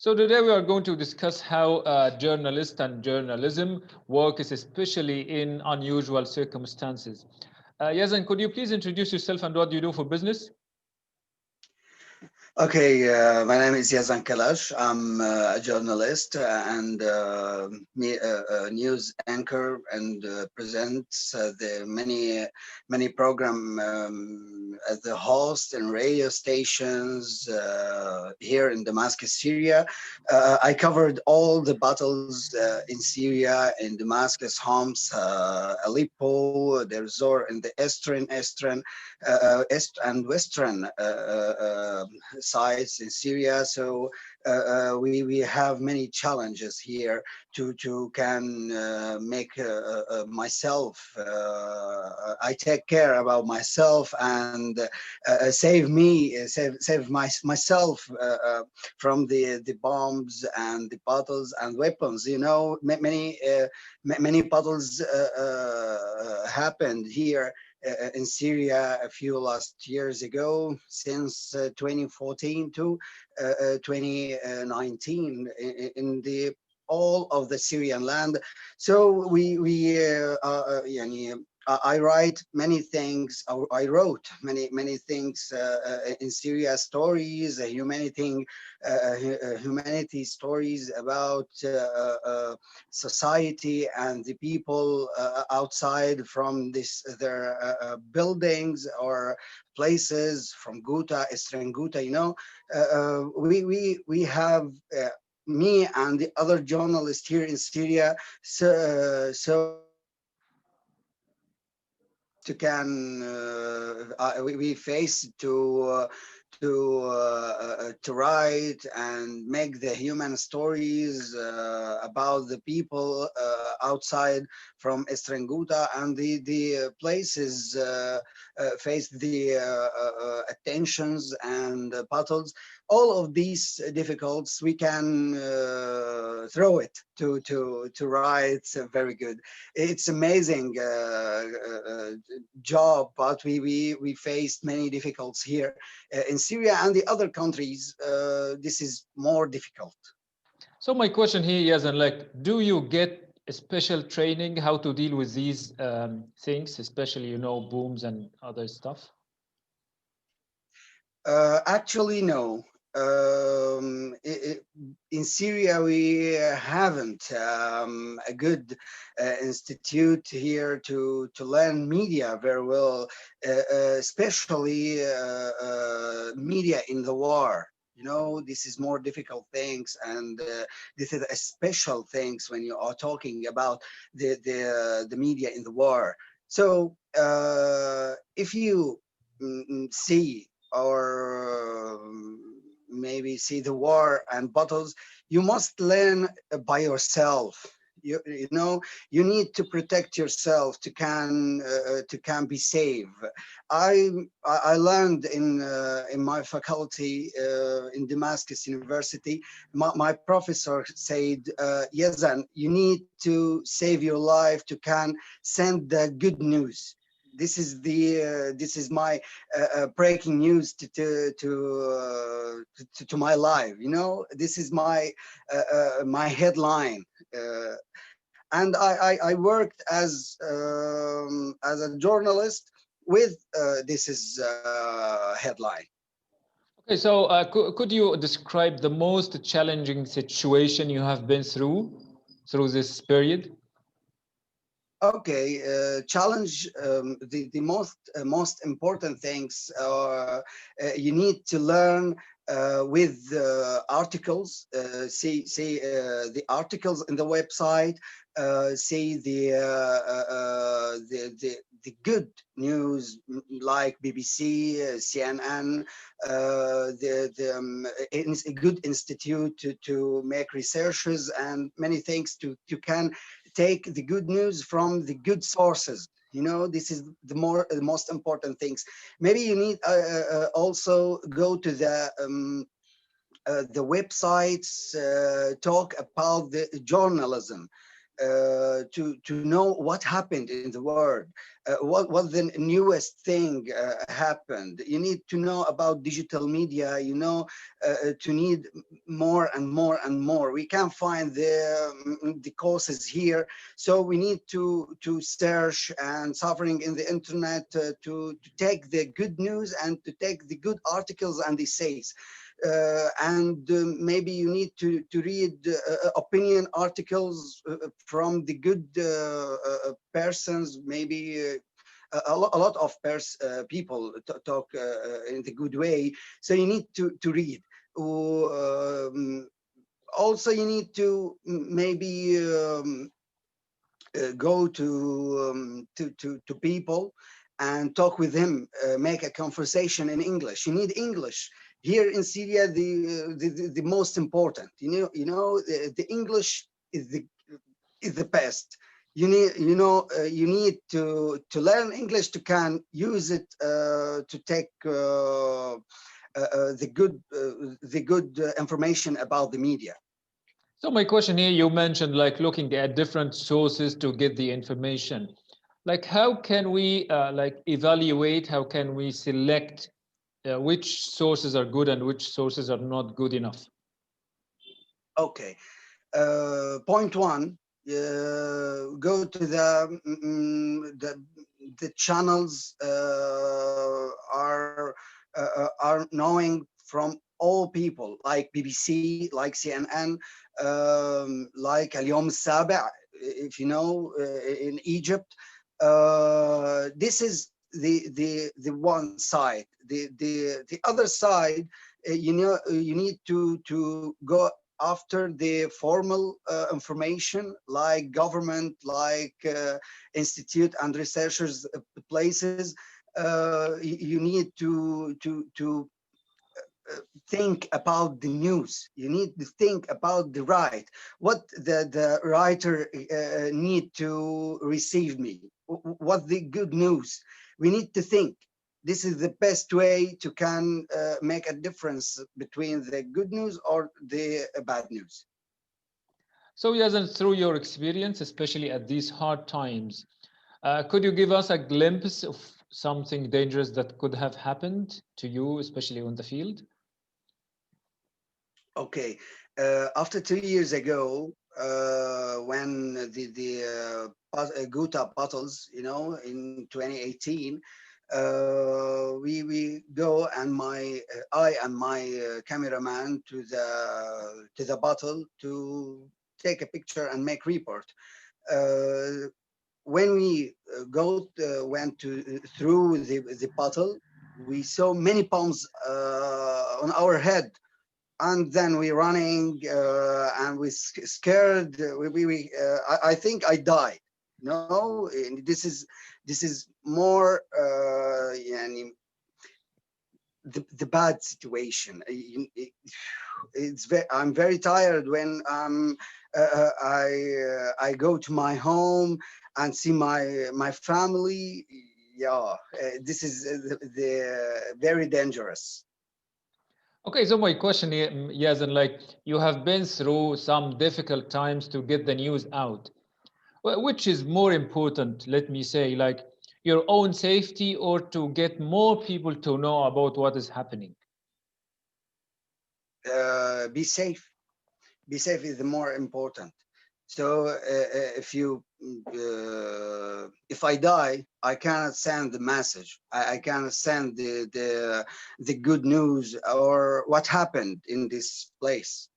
So today we are going to discuss how journalists and journalism works, especially in unusual circumstances. Yazan, could you please introduce yourself and what do you do for business? Okay, my name is Yazan Kalach. I'm a journalist and news anchor and presents the many program as the host and radio stations here in Damascus, Syria. I covered all the battles in Syria, in Damascus, Homs, Aleppo, Deir Zor, in the East and Western sites in Syria. So we have many challenges here to can make myself. I take care about myself and save myself from the bombs and the bottles and weapons. You know, many battles happened here in Syria a few last years ago, since 2014 to 2019 in the all of the Syrian land. So يعني, I write many things. I wrote many things in Syria, stories, humanity stories about society and the people outside from their buildings or places from Ghouta, Eastern Ghouta. You know, we have. Me and the other journalists here in Syria, so to can we face to write and make the human stories about the people outside from Estranguta and the places face the attentions and battles. All of these difficulties we can throw it to write very good. It's amazing job, but we faced many difficulties here in Syria and the other countries. This is more difficult. So my question here, Yazan, like, do you get a special training how to deal with these things, especially, booms and other stuff? Actually, no. In Syria, we haven't a good institute here to learn media very well, especially media in the war. You know, this is more difficult things, and this is a special things when you are talking about the media in the war. So, if you see or maybe see the war and battles, you must learn by yourself. You know, you need to protect yourself to can be safe. I I learned in my faculty in Damascus University. My professor said, Yazan, you need to save your life to can send the good news. This is my breaking news to my life. You know, this is my headline. And I worked as a journalist with this is headline. Okay, so could you describe the most challenging situation you have been through this period? Okay, challenge the most important things you need to learn with articles. See the articles in the website. See the good news like BBC, CNN, a good institute to make researches and many things to can take the good news from the good sources. You know, this is the most important things. Maybe you need also go to the websites, talk about the journalism. to know what happened in the world, what the newest thing happened. You need to know about digital media, to need more and more and more. We can't find the courses here, so we need to search and suffering in the internet to take the good news and to take the good articles and essays. And maybe you need to read opinion articles from the good persons, maybe a lot of people talk in the good way, so you need to read. Also, you need to maybe go to people and talk with them, make a conversation in English. You need English here in Syria. The most important. The English is the best. You need to learn English to can use it to take the good information about the media. So my question here, you mentioned like looking at different sources to get the information. Like how can we like evaluate, how can we select which sources are good and which sources are not good enough? Okay. Point one, go to the channels are knowing from all people, like BBC, like CNN, like Al Yom Sabi', if you know, in Egypt. This is the one side. The other side, you need to go after the formal information, like government, like institute and researchers places. You need to think about the news. You need to think about the right, what the writer need to receive me, what the good news. We need to think. This is the best way to can make a difference between the good news or the bad news. So Yazan, through your experience, especially at these hard times, could you give us a glimpse of something dangerous that could have happened to you, especially on the field? Okay, after 2 years ago, when Ghouta battles, in 2018, we go and I and my cameraman to the battle to take a picture and make report. Uh, when we went through the battle, we saw many bombs on our head, and then we running and we scared. I think I died. No, and this is more yani, the bad situation. I'm very tired when I go to my home and see my family. Yeah, this is the very dangerous. Okay, so my question here, Yazan, like you have been through some difficult times to get the news out. Which is more important, let me say, like your own safety or to get more people to know about what is happening? Be safe. Be safe is the more important. So if I die, I cannot send the message. I cannot send the good news or what happened in this place.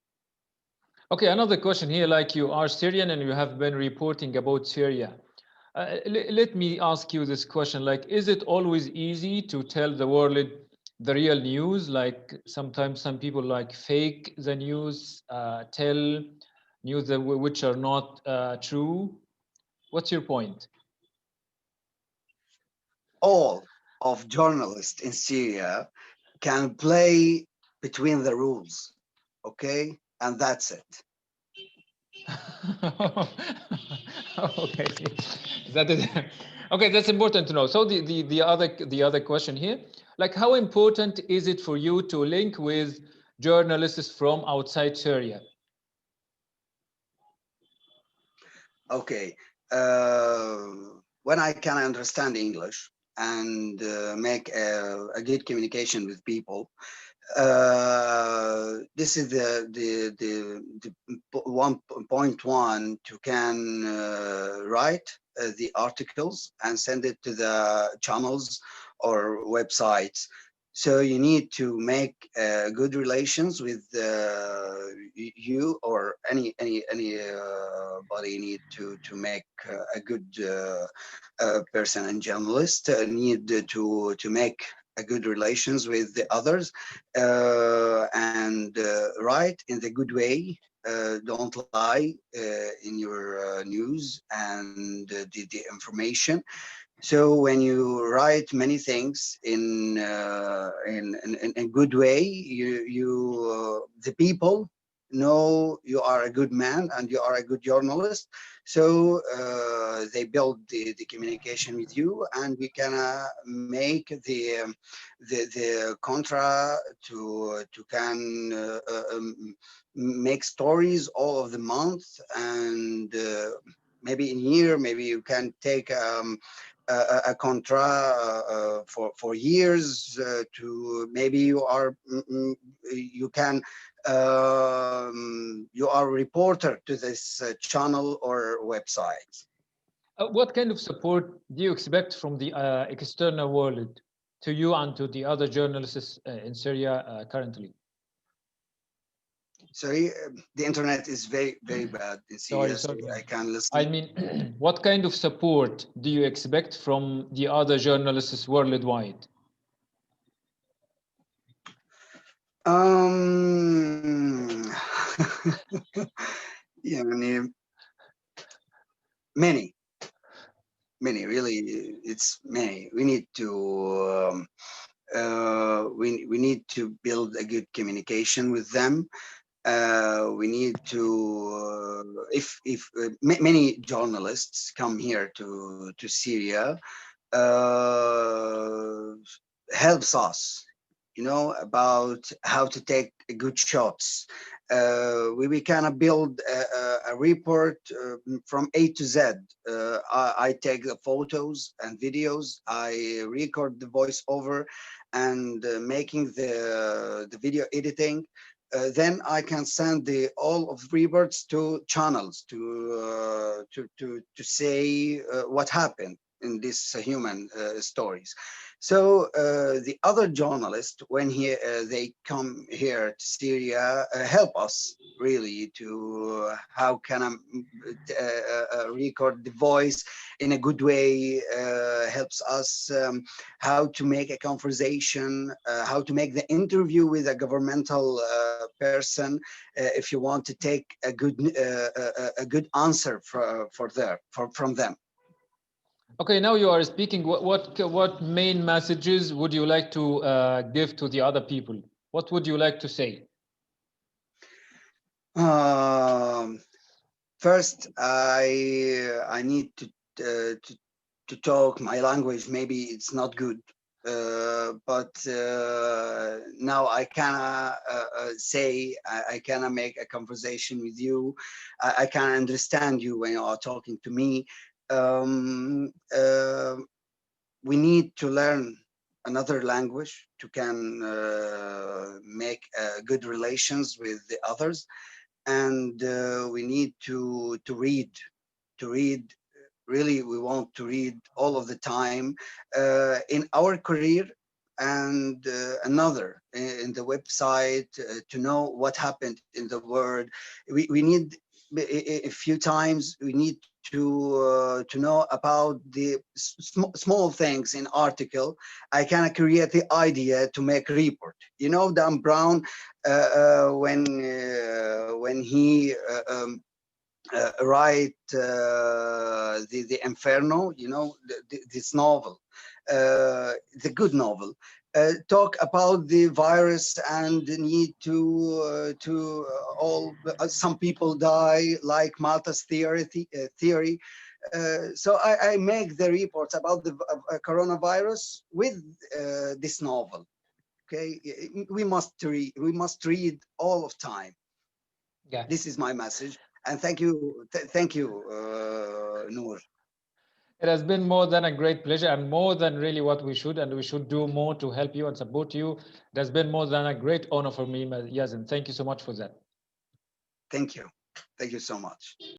Okay, another question here, like you are Syrian and you have been reporting about Syria. Let me ask you this question, like, is it always easy to tell the world the real news? Like sometimes some people like fake the news, tell news which are not true. What's your point? All of journalists in Syria can play between the rules, okay? And that's it. Okay, that is okay. That's important to know. So the other question here, like how important is it for you to link with journalists from outside Syria? Okay. Uh, when I can understand English and make a good communication with people, this is the 1.1 to can write the articles and send it to the channels or websites. So you need to make good relations with you or any body need to make a good person and journalist need to make a good relations with the others and write in the good way. Don't lie in your news and the information. So when you write many things in a good way, the people know you are a good man and you are a good journalist. So they build the communication with you, and we can make the contra to can make stories all of the month, and maybe in year, maybe you can take a contra for years to maybe you are you can you are a reporter to this channel or website. What kind of support do you expect from the external world to you and to the other journalists in Syria currently? Sorry, the internet is very bad in Sorry, Syria, so sorry. I can I listen. mean, what kind of support do you expect from the other journalists worldwide? Um, يعني many, many, really, it's many. We need to we need to build a good communication with them. We need to if many journalists come here to Syria, uh, helps us, about how to take good shots. We can build a report from A to Z. I take the photos and videos. I record the voiceover and making the video editing. Then I can send the all of reports to channels to say what happened in these human stories. So the other journalists, when they come here to Syria, help us really to how can I record the voice in a good way, helps us how to make a conversation, how to make the interview with a governmental person if you want to take a good answer from them. Okay, now you are speaking. What main messages would you like to give to the other people? What would you like to say? Um, First, I need to talk my language. Maybe it's not good, but now I can say I can make a conversation with you. I can understand you when you are talking to me. Um, uh, we need to learn another language to can make good relations with the others, and we need to read. Really, we want to read all of the time in our career, and another in the website to know what happened in the world. We need a few times we need to know about the small things in article. I can create the idea to make report. Dan Brown, when he write the Inferno, this novel, the good novel, talk about the virus and the need to all some people die, like Malta's theory. So I make the reports about the coronavirus with this novel. Okay, we must read all of time. Yeah. This is my message. And thank you, Noor. It has been more than a great pleasure and more than really what we should, and we should do more to help you and support you. It has been more than a great honor for me, Yazan. Thank you so much for that. Thank you so much.